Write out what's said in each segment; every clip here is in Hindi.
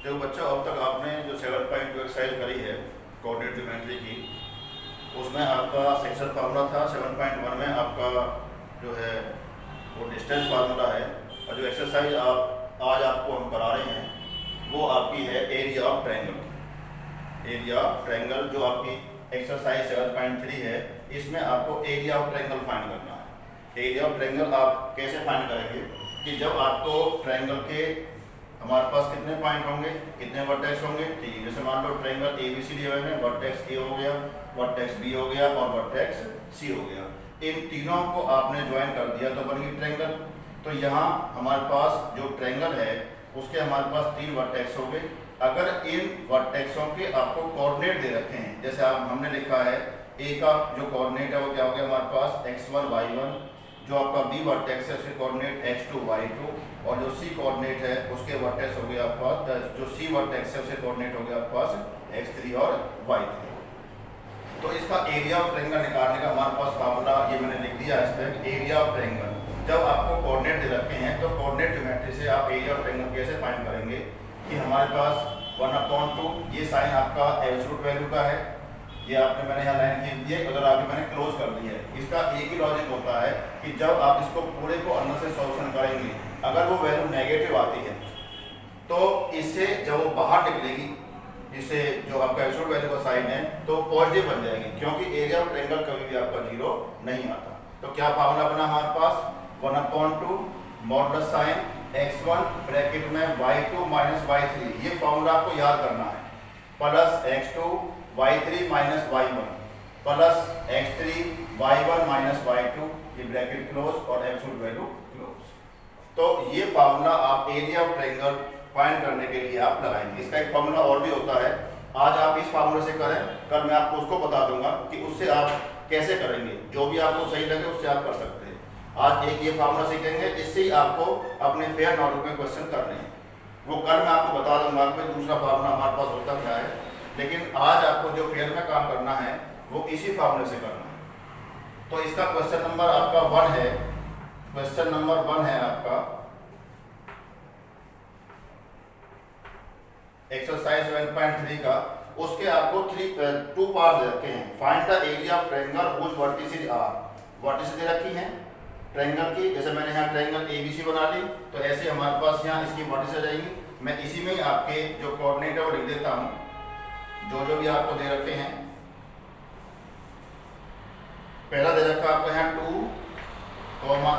जो बच्चा अब तक आपने जो 7.2 एक्सरसाइज करी है कोऑर्डिनेट ज्योमेट्री की, उसमें आपका सेक्शन फार्मूला था। 7.1 में आपका जो है वो डिस्टेंस फार्मूला है, और जो एक्सरसाइज आप आज आपको हम करा रहे हैं वो आपकी है area of triangle. Area of triangle जो आपकी एक्सरसाइज 7.3 है, इसमें आपको एरिया ऑफ ट्रायंगल फाइंड करना है। एरिया ऑफ ट्रायंगल आप कैसे फाइंड करेंगे कि जब आपको ट्रायंगल के हमारे पास कितने पॉइंट होंगे, कितने वर्टेक्स होंगे, ठीक है। जैसे मान लो ट्रायंगल एबीसी दिए हुए हैं, वर्टेक्स ए हो गया, वर्टेक्स बी हो गया और वर्टेक्स सी हो गया। इन तीनों को आपने ज्वाइन कर दिया तो बन गई ट्रायंगल। तो यहाँ हमारे पास जो ट्रायंगल है उसके हमारे पास 3 वर्टेक्स हो गए। अगर इन वर्टेक्सों के आपको कोऑर्डिनेट दे रखे हैं, जैसे आप हमने लिखा है ए का जो कोऑर्डिनेट है वो क्या हो गया हमारे पास x1 y1, जो आपका बी वर्टेक्स है उसके कोऑर्डिनेट x2 y2, और जो सी कोऑर्डिनेट है उसके वर्टेक्स हो गया आपके पास, जो सी वर्टेक्स है उसके कोऑर्डिनेट हो गया आपके पास x3 और y3। तो इसका एरिया ऑफ ट्रायंगल निकालने का हमारे पास फार्मूला ये मैंने लिख दिया इस पर। एरिया ऑफ ट्रायंगल जब आपको कोऑर्डिनेट दे रखे हैं तो कोऑर्डिनेट ज्योमेट्री से आप एरिया ऑफ ट्रायंगल कैसे फाइंड करेंगे कि हमारे पास 1/2 ये साइन आपका एब्सोल्यूट वैल्यू का है, ये आपने मैंने यहाँ लाइन खींच दी है, अगर आगे मैंने क्लोज कर दी है। इसका एक ही लॉजिक होता है कि जब आप इसको पूरे को अंदर से सॉल्यूशन करेंगे, अगर वो वैल्यू नेगेटिव आती है तो इससे जब वो बाहर निकलेगी, इससे जो आपका एब्सोल्यूट वैल्यू का साइन है तो पॉजिटिव बन जाएगी, क्योंकि एरिया ऑफ ट्रायंगल कभी भी आपका 0 नहीं आता। तो क्या फार्मूला बना हमारे पास 1/2 मॉडुलस साइन x1 ब्रैकेट में y2 माइनस y3, ये फार्मूला आपको याद करना है, plus x2 y3 minus y1 plus x3 y1 minus y2, ये ब्रैकेट क्लोज और एब्सोल्यूट वैल्यू क्लोज। तो ये फार्मूला आप एरिया ऑफ ट्रायंगल फाइंड करने के लिए आप लगाएंगे। इसका एक फार्मूला और भी होता है, आज आप इस फार्मूले से करें, कल मैं आपको उसको बता दूंगा कि उससे आप कैसे करेंगे, जो भी आपको सही लगे उससे आप कर सकते हैं। आज एक ये फार्मूला सीखेंगे, इससे ही आपको अपने फेयर नोटबुक में क्वेश्चन करने हैं, वो कल मैं आपको बता दूंगा कि दूसरा फार्मूला हमारे पास होता क्या है, लेकिन आज आपको जो फेयर में काम करना है वो इसी फार्मूले से करना है। तो इसका क्वेश्चन नंबर आपका 1 है, क्वेश्चन नंबर 1 है आपका एक्सरसाइज 7.3 का। उसके आपको 2 पार्ट्स रखे हैं। Find the area of triangle which vertices are, vertices दे रखी हैं ट्रायंगल की। जैसे मैंने यहाँ ट्रायंगल एबीसी बना ली, तो ऐसे हमारे पास यहाँ इसकी वर्टिसेस आ जाएंगी। मैं इसी में ही आपके जो कोऑर्डिनेट है वो लिख देता हूँ, जो भी आपको दे रखे हैं। पहला दे रखा आपको यहाँ 2,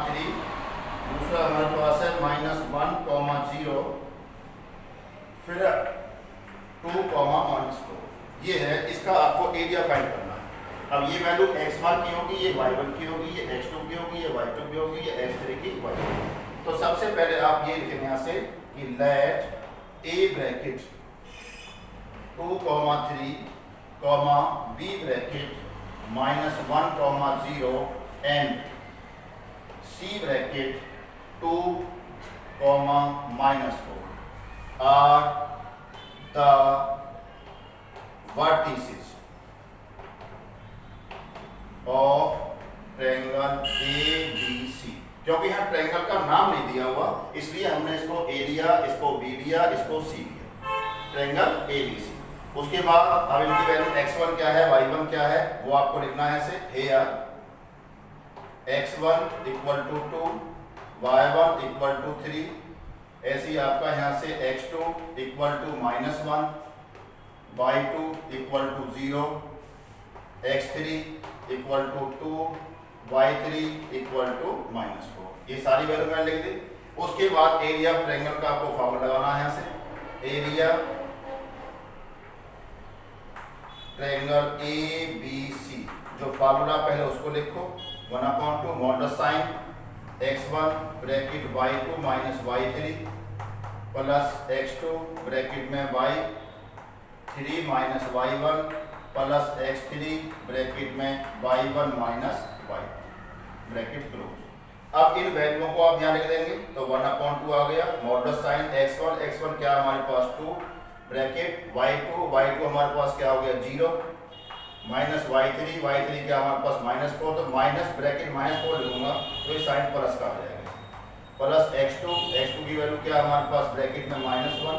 3, दूसरा हमारे पास है -1, 0, फिर 2, -4, ये है। इसका आपको एरिया फाइंड करना है। अब ये वैल्यू x1 की होगी, ये y1 की होगी, ये x2 की होगी, ये y2 की होगी, ये x3 की y3। तो सबसे पहले आप ये लिखेंगे यहाँ से कि let a bracket 2, 3, b bracket -1, 0 and c bracket 2, -4 are the vertices of triangle ABC। क्योंकि यहाँ ट्रायंगल का नाम नहीं दिया हुआ, इसलिए हमने इसको एरिया, इसको बी दिया, इसको सी दिया, ट्रायंगल ABC। उसके बाद अब इनकी वैल्यू x1 क्या है, y1 क्या है, वो आपको लिखना है ऐसे। here x1 = 2, y1 = 3, ऐसे ही आपका यहाँ से x2 = -1, y2 = 0, x3 = 2, y3 = -4। ये सारी वैल्यू मैंने लिख दी। उसके बाद एरिया ऑफ ट्रायंगल का आपको फार्मूला लगाना है यहाँ से। एरिया ट्रायंगल ABC, जो फार्मूला पहले उसको लिखो, 1/2 modulus sign x1 bracket y2 minus y3 plus x2 bracket में y3 minus y1 plus x3 bracket में y1 minus y bracket close. अब इन वैल्यूओं को आप यहाँ लिख देंगे, तो 1/2 आ गया मॉडुलस साइन x1 क्या हमारे पास 2 ब्रैकेट y2 हमारे पास क्या हो गया 0 माइनस y3 क्या हमारे पास -4, तो माइनस ब्रैकेट -4 लिखूंगा तो ये साइन प्लस का आ जाएगा, प्लस x2 की वैल्यू क्या हमारे पास ब्रैकेट में -1,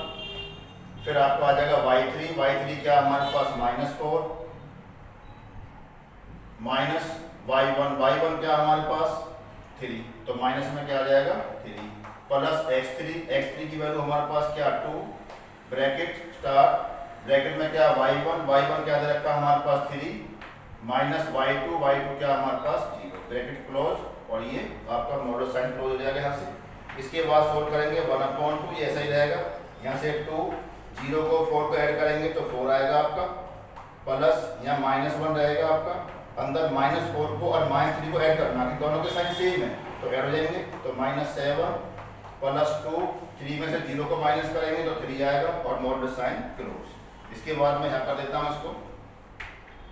फिर आपका आ जाएगा y3 क्या हमारे पास -4 माइनस y1 क्या हमारे पास 3, तो माइनस में क्या आ जाएगा 3 प्लस x3 की वैल्यू हमारे पास क्या 2 ब्रैकेट स्टार ब्रैकेट में क्या y1 क्या दे रखा हमारे पास 3 माइनस y2 क्या हमारे पास 0 ब्रैकेट क्लोज, और ये आपका मॉडल साइन क्लोज हो जाएगा यहाँ से। इसके बाद सोल्व करेंगे 1/2, ये ऐसा ही रहेगा, यहाँ से 2 0 को 4 को ऐड करेंगे तो 4 आएगा आपका, प्लस यहाँ -1 रहेगा आपका, अंदर -4 को और -3 को ऐड करना कि दोनों के साइन सेम है तो ऐड हो जाएंगे, तो -7 प्लस 2 3 में से 0 को माइनस करेंगे तो 3 आएगा और मॉडल साइन क्लोज। इसके बाद मैं यहाँ कर देता हूँ इसको,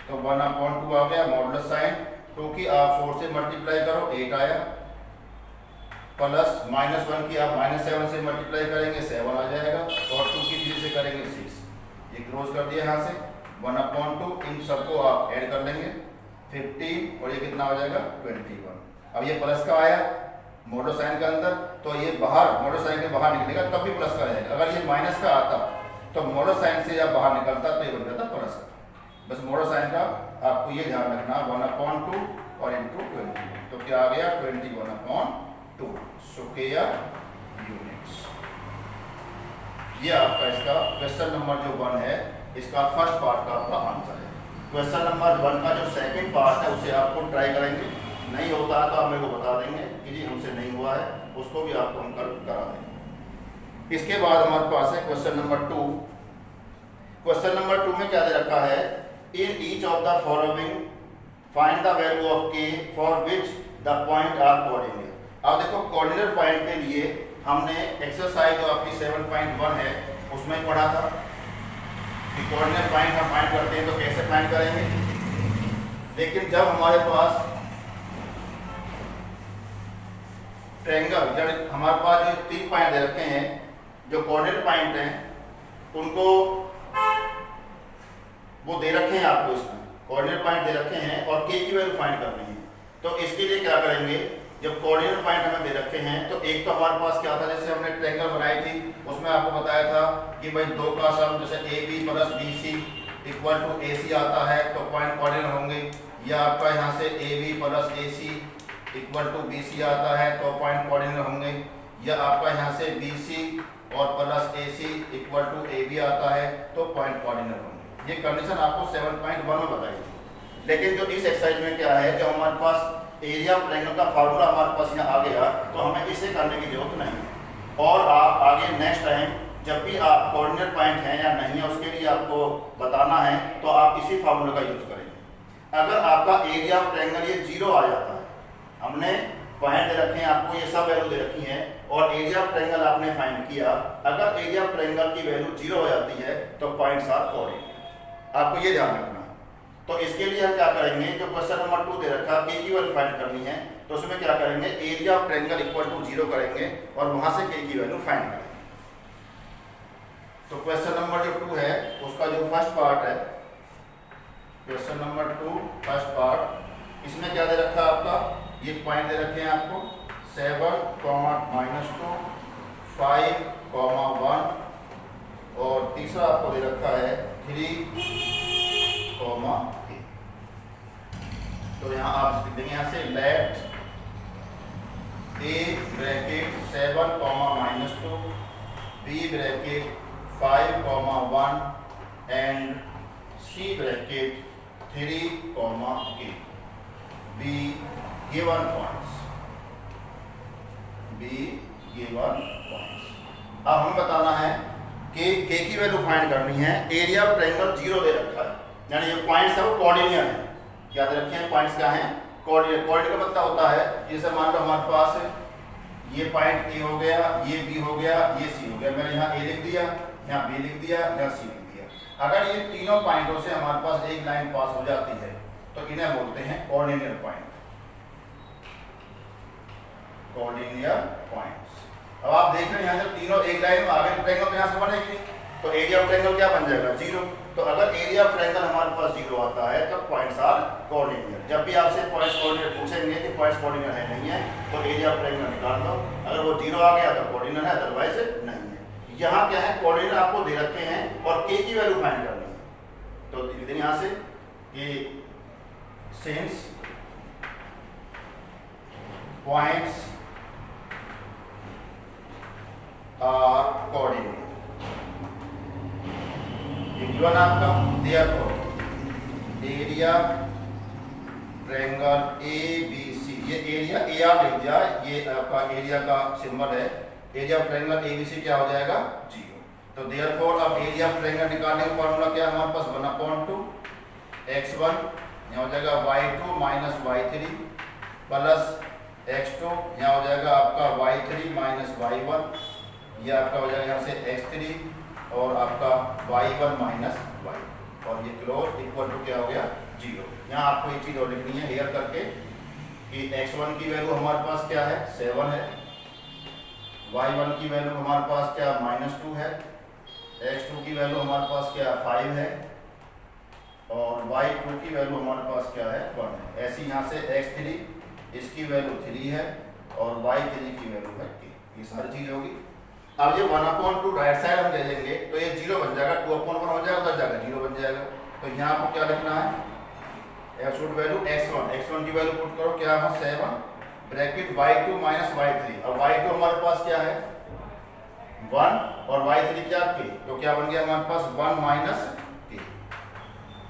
तो 1/2 आ गया मॉडल साइन 2 की आप 4 से मल्टीप्लाई करो 8 आया, प्लस -1 की आप -7 से मल्टीप्लाई करेंगे 7 आ जाएगा, और 2 की 3 से करेंगे 6, ये क्लोज कर दिया यहाँ से 1/2, इन सबको आप ऐड कर लेंगे 15 और ये कितना हो जाएगा 21। अब ये प्लस का आया मॉडल साइन के अंदर, तो ये बाहर मॉडल साइन के बाहर निकलेगा तब भी प्लस का आएगा। अगर ये माइनस का आता तो मॉडल साइन से जब बाहर निकलता तो ये बन जाता प्लस का। बस मॉडल साइन का आपको ये ध्यान रखना 1/2 और इंटू 21, तो क्या आ गया 21/2 स्क्वायर यूनिट्स। ये आपका इसका क्वेश्चन नंबर जो 1 है इसका फर्स्ट पार्ट का आपका आंसर है। क्वेश्चन नंबर 1 का जो सेकंड पार्ट है उसे आपको ट्राई करेंगे, नहीं होता है तो आप मेरे को बता देंगे कि जी हमसे नहीं हुआ है, उसको भी आपको हम करा देंगे। इसके बाद हमारे पास है क्वेश्चन नंबर 2। क्वेश्चन नंबर 2 में क्या दे रखा है, in each of the following find the value of k for which the point are coordinate. अब देखो कोऑर्डिनेट पॉइंट के लिए हमने एक्सरसाइज जो आपकी 7.1 है उसमें पढ़ा था कि कोऑर्डिनेट पॉइंट हम फाइंड करते हैं तो कैसे फाइंड करेंगे, लेकिन जब हमारे पास ट्रायंगल जब हमारे पास जो 3 पॉइंट दे रखे हैं जो कोऑर्डिनेट पॉइंट हैं उनको वो दे रखे हैं आपको, इसमें कोऑर्डिनेट पॉइंट दे रखे हैं और k की वैल्यू फाइंड करनी है। तो इसके लिए क्या करेंगे, जब कोऑर्डिनेट पॉइंट हमें दे रखे हैं तो एक तो हमारे पास क्या था, जैसे हमने ट्रायंगल बनाई थी उसमें आपको बताया था कि भाई 2 का सम जैसे AB plus BC equal to AC आता है तो पॉइंट कोऑर्डिनेट होंगे, या आपका यहाँ से AB plus AC equal to BC आता है तो पॉइंट कोऑर्डिनेट होंगे, या आपका यहाँ से BC और plus AC equal to AB आता है तो पॉइंट कोऑर्डिनेट होंगे। ये कंडीशन आपको 7.1 में बताई थी। लेकिन जो इस एक्सरसाइज में क्या है, जो हमारे पास एरिया ऑफ ट्रायंगल का फार्मूला हमारे पास यहाँ आ गया तो हमें इसे करने की जरूरत नहीं है, और आप आगे नेक्स्ट टाइम जब भी आप कोऑर्डिनेट पॉइंट हैं या नहीं है उसके लिए आपको बताना है तो आप इसी फार्मूले का यूज करेंगे। अगर आपका एरिया ऑफ ट्रायंगल ये 0 आ जाता है, हमने पॉइंट दे रखे हैं आपको, ये सब वैल्यू दे रखी है और एरिया ऑफ ट्रायंगल आपने फाइंड किया, अगर एरिया ऑफ ट्रायंगल की वैल्यू 0 हो जाती है तो पॉइंट्स आर कोऑर्डिनेट, आपको ये ध्यान रखना है। तो इसके लिए हम क्या करेंगे, जो क्वेश्चन नंबर 2 दे रखा k की वैल्यू फाइंड करनी है तो उसमें क्या करेंगे, area of triangle equal to 0 करेंगे और वहां से k की वैल्यू फाइंड करेंगे। तो क्वेश्चन नंबर जो 2 है उसका जो फर्स्ट पार्ट है, क्वेश्चन नंबर 2 फर्स्ट पार्ट, इसमें क्या दे रखा है आपका, ये पॉइंट दे रखे हैं आपको 7, -2, 5, 1 और तीसरा आपको दे रखा है 3, a। तो यहाँ आप लिख देंगे यहाँ से let a bracket 7, -2, b bracket 5, 1 and c bracket 3, a be given points, अब हमें बताना है कि k की वैल्यू फाइंड करनी है, एरिया ऑफ ट्रायंगल 0 दे रखा है, यानी ये पॉइंट्स है वो कोऑर्डिनेट है, याद रखें पॉइंट्स क्या हैं, कोऑर्डिनेट। कोऑर्डिनेट का मतलब होता है जैसे मान लो हमारे पास ये पॉइंट A हो गया, ये B हो गया, ये C हो गया, मैंने यहाँ A लिख दिया, यहाँ B लिख दिया, यहाँ C लिख दिया। अगर ये तीनों पॉइंटों से हमारे पास एक लाइन पास हो जाती है तो इन्हें बोलते हैं कोऑर्डिनेट पॉइंट, कोऑर्डिनेट पॉइंट्स। अब आप देख रहे हैं यहाँ जब तीनों एक लाइन में आ गए ट्रायंगल तो यहाँ से बनेगी, तो एरिया ऑफ ट्रायंगल क्या बन जाएगा 0। तो अगर एरिया ऑफ ट्रायंगल हमारे पास 0 आता है तो पॉइंट्स आर कोऑर्डिनेट। जब भी आपसे पॉइंट्स कोऑर्डिनेट पूछेंगे कि पॉइंट्स कोऑर्डिनेट है नहीं है तो एरिया ऑफ ट्रायंगल निकाल लो, अगर वो 0 आ गया तो कोऑर्डिनेट है, अदरवाइज नहीं है। यहाँ क्या है, कोऑर्डिनेट आपको दे रखे हैं और के की वैल्यू फाइंड करनी है। तो लिख देंगे यहाँ से कि सिंस पॉइंट्स आर कोऑर्डिनेट, ये गिवन आपका, देयरफॉर एरिया ट्रायंगल ABC, ये एरिया AR लिख दिया, ये आपका एरिया का सिंबल है, एरिया ऑफ ट्रायंगल ABC क्या हो जाएगा, 0। तो देयरफॉर अब एरिया ऑफ ट्रायंगल निकालने का फॉर्मूला क्या है हमारे पास, 1/2 x1 यहाँ हो जाएगा y2 minus y3 plus x2 यहाँ हो जाएगा आपका y3 माइनस y1, ये आपका हो जाएगा यहाँ से x3 और आपका y1 माइनस y, और ये क्लोज इक्वल टू क्या हो गया, 0। यहाँ आपको एक चीज़ और लिखनी है हेयर करके कि x1 की वैल्यू हमारे पास क्या है, 7 है, y1 की वैल्यू हमारे पास क्या -2 है, x2 की वैल्यू हमारे पास क्या 5 है, और y2 की वैल्यू हमारे पास क्या है, 1 है। ऐसी यहाँ से x3 इसकी वैल्यू 3 है और y3 की वैल्यू है 2, ये सारी चीज़ होगी। अब ये 1/2 राइट साइड हम दे देंगे तो ये 0 बन जाएगा, 2/1 हो जाएगा, उधर जाएगा 0 बन जाएगा। तो यहाँ आपको क्या लिखना है, एब्सोल्यूट वैल्यू x1 की वैल्यू पुट करो, क्या है 7 ब्रैकेट y2 माइनस y3, अब y2 हमारे पास क्या है 1 और y3 क्या k, तो क्या बन गया हमारे पास 1 माइनस k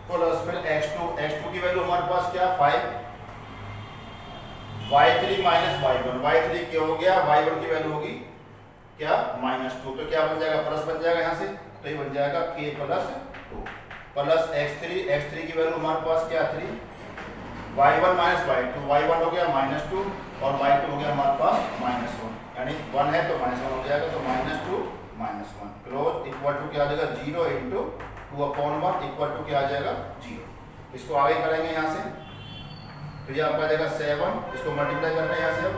प्लस फिर x2 की वैल्यू हमारे पास क्या 5, y3 माइनस y3 क्या हो गया, y1 की वैल्यू होगी क्या -2, तो क्या बन जाएगा, प्लस बन जाएगा यहाँ से, तो ये बन जाएगा k प्लस 2 प्लस x3 की वैल्यू हमारे पास क्या 3, y1 माइनस y2, y1 हो गया -2 और y2 हो गया हमारे पास -1, यानी 1 है तो -1 हो जाएगा, तो -2 -1 क्लोज इक्वल टू क्या आ जाएगा, 0 इंटू 2/1 इक्वल टू क्या आ जाएगा 0। इसको आगे करेंगे यहाँ से, तो ये आपका आ जाएगा 7, इसको मल्टीप्लाई करते हैं यहाँ से, अब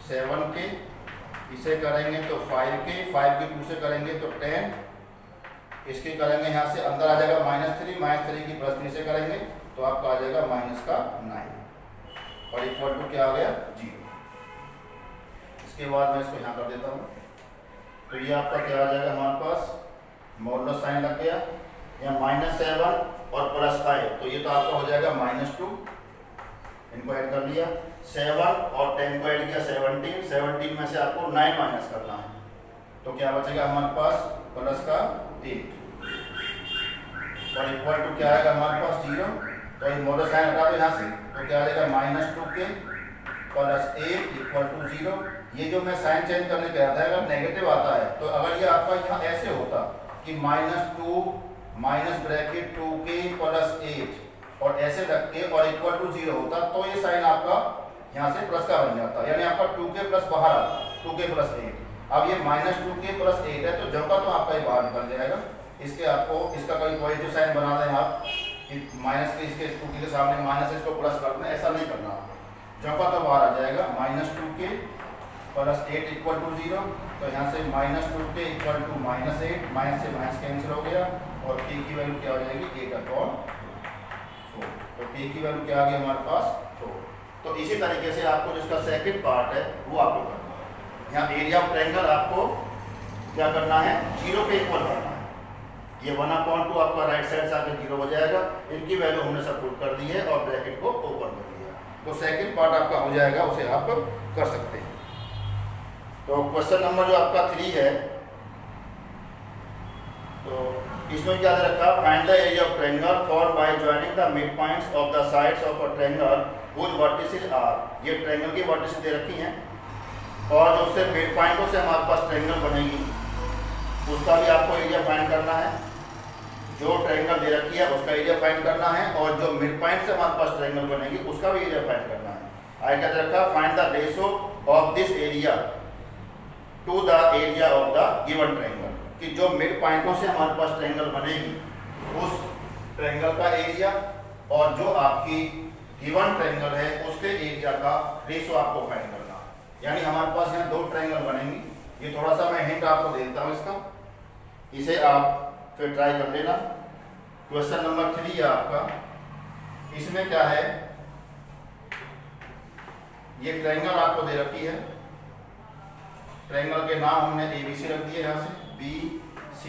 -7 के इसे करेंगे तो 5 के 2 से करेंगे तो 10, इसके करेंगे यहाँ से अंदर आ जाएगा -3 की +3 से करेंगे तो आपका आ जाएगा -9 और इक्वल टू क्या आ गया 0। इसके बाद मैं इसको यहाँ कर देता हूँ, तो ये आपका क्या आ जाएगा हमारे पास, मॉडुलस साइन लग गया, यहाँ -7 और +5, तो ये तो आपका हो जाएगा -2, इनको ऐड कर लिया, 7 और 10 को ऐड किया 17 में से आपको 9 माइनस करना है, तो क्या बचेगा हमारे पास प्लस का 8 और इक्वल टू क्या आएगा हमारे पास 0, तो ये मॉडुलस साइन हटा दो यहाँ से, तो क्या आ जाएगा -2 के प्लस 8 इक्वल टू 0। ये जो मैं साइन चेंज करने कहा था, अगर नेगेटिव आता है तो अगर ये आपका यहाँ ऐसे होता कि -2 माइनस ब्रैकेट 2k प्लस 8 और ऐसे रख के और इक्वल टू 0 होता, तो ये साइन आपका यहाँ से प्लस का बन जाता, यानी आपका 2k प्लस बाहर आता, 2k प्लस 8। अब ये -2k प्लस 8 है, तो जब का तो आपका ये बाहर निकल जाएगा। इसके आपको इसका कोई पॉजिटिव साइन बना दें आप कि माइनस के इसके 2k के सामने माइनस इसको प्लस कर दें, ऐसा नहीं करना। जब का तो बाहर आ जाएगा -2k प्लस 8 इक्वल टू 0, तो यहाँ से -2k इक्वल टू -8, माइनस से माइनस कैंसिल हो गया और k की वैल्यू क्या हो जाएगी 8/4, तो k की वैल्यू क्या आ गई हमारे पास 4। तो इसी तरीके से आपको जिसका सेकंड पार्ट है वो आपको करना है। यहाँ एरिया ऑफ ट्रायंगल आपको क्या करना है, 0 के इक्वल करना है। ये 1/2 आपका राइट साइड से आकर 0 हो जाएगा, इनकी वैल्यू हमने सब पुट कर दी है और ब्रैकेट को ओपन कर दिया, तो सेकंड पार्ट आपका हो जाएगा, उसे आप कर सकते हैं। तो क्वेश्चन नंबर जो आपका 3 है, तो इसमें क्या दे रखा, find the area of triangle form by joining the mid points of the sides of a triangle which vertices are. ये ट्रायंगल की वर्टिसेस दे रखी हैं और जो उससे मिड पॉइंटों से हमारे पास ट्रायंगल बनेगी उसका भी आपको एरिया फाइंड करना है। जो ट्रायंगल दे रखी है उसका एरिया फाइंड करना है और जो मिड पॉइंट से हमारे पास ट्रायंगल बनेगी उसका भी एरिया फाइंड करना है। आगे क्या दे रखा, find the ratio of this area to the area of the given triangle, कि जो मिड पॉइंटों से हमारे पास ट्रायंगल बनेगी उस ट्रायंगल का एरिया और जो आपकी गिवन ट्रायंगल है उसके एरिया का रेशो आपको फाइंड करना। यानी हमारे पास यहाँ 2 ट्रायंगल बनेंगी, ये थोड़ा सा मैं हिंट आपको देता हूँ इसका, इसे आप फिर ट्राई कर लेना। क्वेश्चन नंबर 3 है आपका, इसमें क्या है, ये ट्रायंगल आपको दे रखी है, ट्रायंगल के नाम हमने ABC रख दिए यहाँ से, BC।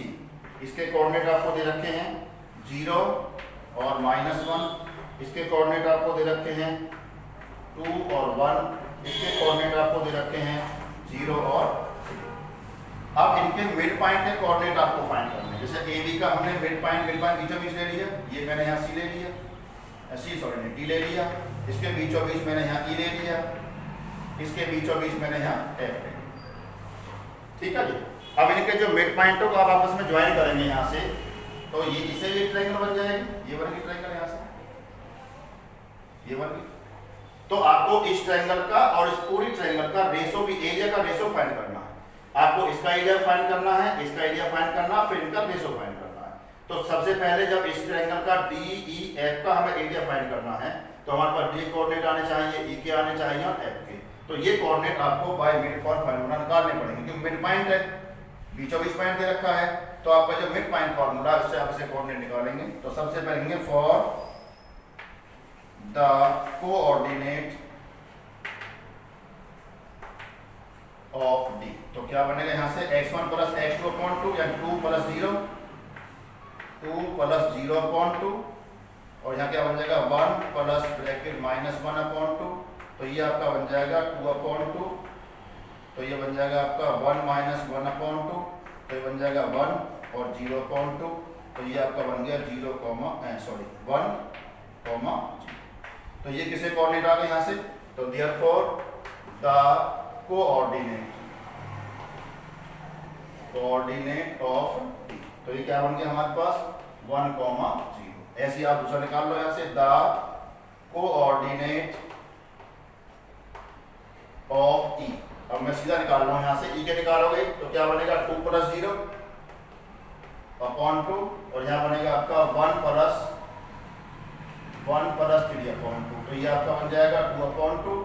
इसके कोऑर्डिनेट आपको दे रखे हैं 0 और -1। इसके कोऑर्डिनेट आपको दे रखे हैं 2 और 1। इसके कोऑर्डिनेट आपको दे रखे हैं 0 और 3। अब इनके मिड पॉइंट के कोऑर्डिनेट आपको फाइंड करने हैं। जैसे AB का हमने मिड पॉइंट बीचों बीच ले लिया, ये मैंने यहाँ C ले लिया, D ले लिया। इसके बीचों बीच मैंने यहाँ E ले लिया, इसके बीचों बीच मैंने यहाँ F ले लिया। ठीक है जी। अब इनके जो मिड पॉइंटों को आप आपस में ज्वाइन करेंगे यहाँ से, तो ये इससे भी ट्रायंगल बन जाएगी। ये बन गई ट्रायंगल यहाँ से, ये बन गई। तो आपको इस ट्रायंगल का और इस पूरी ट्रायंगल का रेशो भी, एरिया का रेशो फाइंड करना है। आपको इसका एरिया फाइंड करना है, इसका एरिया फाइंड करना है, फिर इनका रेशो फाइंड करना है। तो सबसे पहले जब इस ट्रायंगल का DEF का हमें एरिया फाइंड करना है, तो हमारे पास D कोऑर्डिनेट आने चाहिए, E के आने चाहिए और F के। तो ये कोऑर्डिनेट आपको बाय मिड पॉइंट फार्मूला निकालने पड़ेंगे, क्योंकि मिड पॉइंट है, बीचों बीच पॉइंट दे रखा है। तो आपका जो मिड पॉइंट फार्मूला है उससे आप इसे कोऑर्डिनेट निकालेंगे। तो सबसे पहले for the coordinate of D, तो क्या बनेगा यहाँ से x1 प्लस x2 अपॉन 2 या 2 प्लस 0, 2 प्लस 0 अपॉन 2, और यहाँ क्या बन जाएगा 1 प्लस ब्रैकेट -1 अपॉन 2। तो ये आपका बन जाएगा 2 अपॉन 2। तो ये बन जाएगा आपका 1 माइनस 1 अपॉन 2। तो ये बन जाएगा 1 और 0 अपॉन 2। तो ये आपका बन गया 1, 0। तो ये किसे कोऑर्डिनेट आ गए यहाँ से, तो therefore the coordinate of D, तो ये क्या बन गया हमारे पास 1, 0। ऐसे ही आप दूसरा निकाल लो यहाँ से, द कोऑर्डिनेट ऑफ E। अब मैं सीधा निकाल रहा हूँ यहाँ से, E के निकालोगे तो क्या बनेगा 2 प्लस 0 अपॉन 2, और यहाँ बनेगा आपका 1 प्लस 3 अपॉन 2। तो ये आपका बन जाएगा 2 अपॉन 2,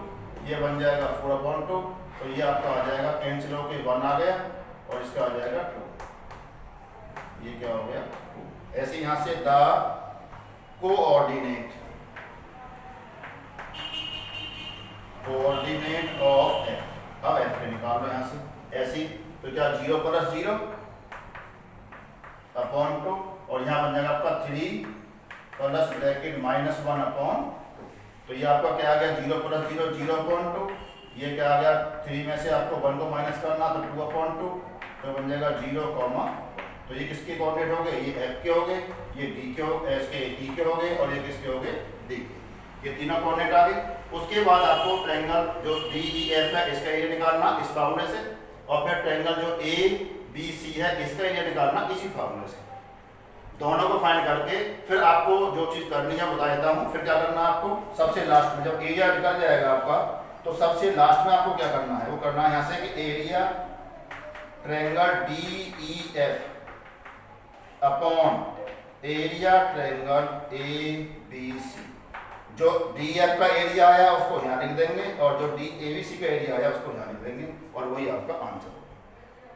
ये बन जाएगा 4 अपॉन 2। तो ये आपका आ जाएगा, कैंसिल होके 1 आ गया और इसका आ जाएगा 2। ये क्या हो गया 2। ऐसे यहाँ से द कोऑर्डिनेट ऑफ F। अब F के निकाल लो यहाँ से ऐसी, तो क्या 0 प्लस 0 अपॉन 2, और यहाँ बन जाएगा आपका 3 प्लस ब्रैकेट -1 अपॉन 2। तो ये आपका क्या आ गया 0 प्लस 0, 0 अपॉन 2। ये क्या आ गया 3 में से आपको 1 को माइनस करना, तो 2 अपॉन 2। तो बन जाएगा 0, तो ये किसके कोऑर्डिनेट हो गए, ये F के हो गए, ये D के हो, इसके E के हो गए, और ये किसके हो गए D के। ये तीनों कोऑर्डिनेट आ गए। उसके बाद आपको ट्रायंगल जो DEF है इसका एरिया निकालना इस फार्मूले से, और फिर ट्रायंगल जो ABC है इसका एरिया निकालना इसी फार्मूले से। दोनों को फाइंड करके फिर आपको जो चीज करनी है बता देता हूँ। फिर क्या करना है आपको, सबसे लास्ट में जब एरिया निकल जाएगा आपका, तो सबसे लास्ट में आपको क्या करना है, वो करना है यहाँ से कि area triangle DEF upon area triangle ABC। जो DEF का एरिया आया उसको यहाँ लिख देंगे, और जो ABC का एरिया आया उसको यहाँ लिख देंगे, और वही आपका आंसर होगा।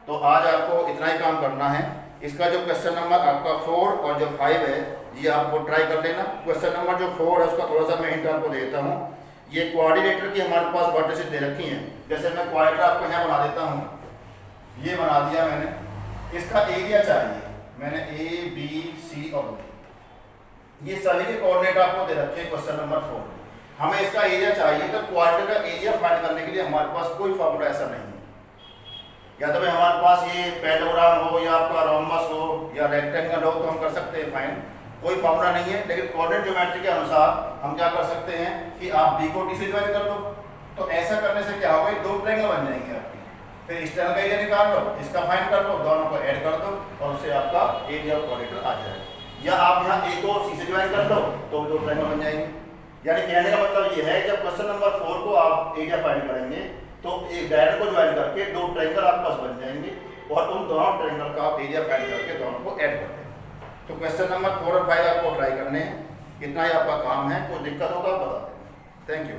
तो आज आपको इतना ही काम करना है। इसका जो क्वेश्चन नंबर आपका 4 और जो 5 है ये आपको ट्राई कर लेना। क्वेश्चन नंबर जो 4 है उसका थोड़ा सा मैं हिंट आपको देता हूँ। ये कोऑर्डिनेटर की हमारे पास वर्टिसेस दे रखी हैं। जैसे मैं क्वाड्रेटर आपको यहाँ बना देता हूँ, ये बना दिया मैंने। इसका एरिया चाहिए, मैंने A B C और D, ये सभी के कोऑर्डिनेट आपको दे रखे हैं क्वेश्चन नंबर 4। हमें इसका एरिया चाहिए, तो क्वाड्रेटर का एरिया फाइंड करने के लिए हमारे पास कोई फॉर्मूला ऐसा नहीं है। या तो भाई हमारे पास ये पैराग्राम हो, या आपका रोम्बस हो, या रेक्टेंगल हो, तो हम कर सकते हैं फाइंड। कोई फॉर्मूला नहीं है, लेकिन कोऑर्डिनेट ज्योमेट्री के अनुसार हम क्या कर सकते हैं कि आप D को D से ज्वाइन कर दो। तो ऐसा करने से क्या होगा, 2 ट्रायंगल बन जाएंगे आपके। फिर इस ट्रायंगल का एरिया निकाल लो, इसका फाइंड कर लो, दोनों को ऐड कर दो, और उससे आपका एरिया ऑफ कोऑर्डिनेटर आ जाएगा। या आप यहाँ A को C से ज्वाइन कर लो, तो 2 ट्रायंगल बन जाएंगे। यानी कहने का मतलब ये है, जब क्वेश्चन नंबर 4 को आप एरिया फाइंड करेंगे तो एक डायरेक्ट को ज्वाइन करके 2 ट्रायंगल आपके पास बन जाएंगे, और उन दोनों ट्रायंगल का आप एरिया फाइंड करके दोनों को ऐड कर देंगे। तो क्वेश्चन नंबर 4 और 5 आपको ट्राई करने हैं। इतना ही आपका काम है। कोई दिक्कत होगा बता देना। Thank you.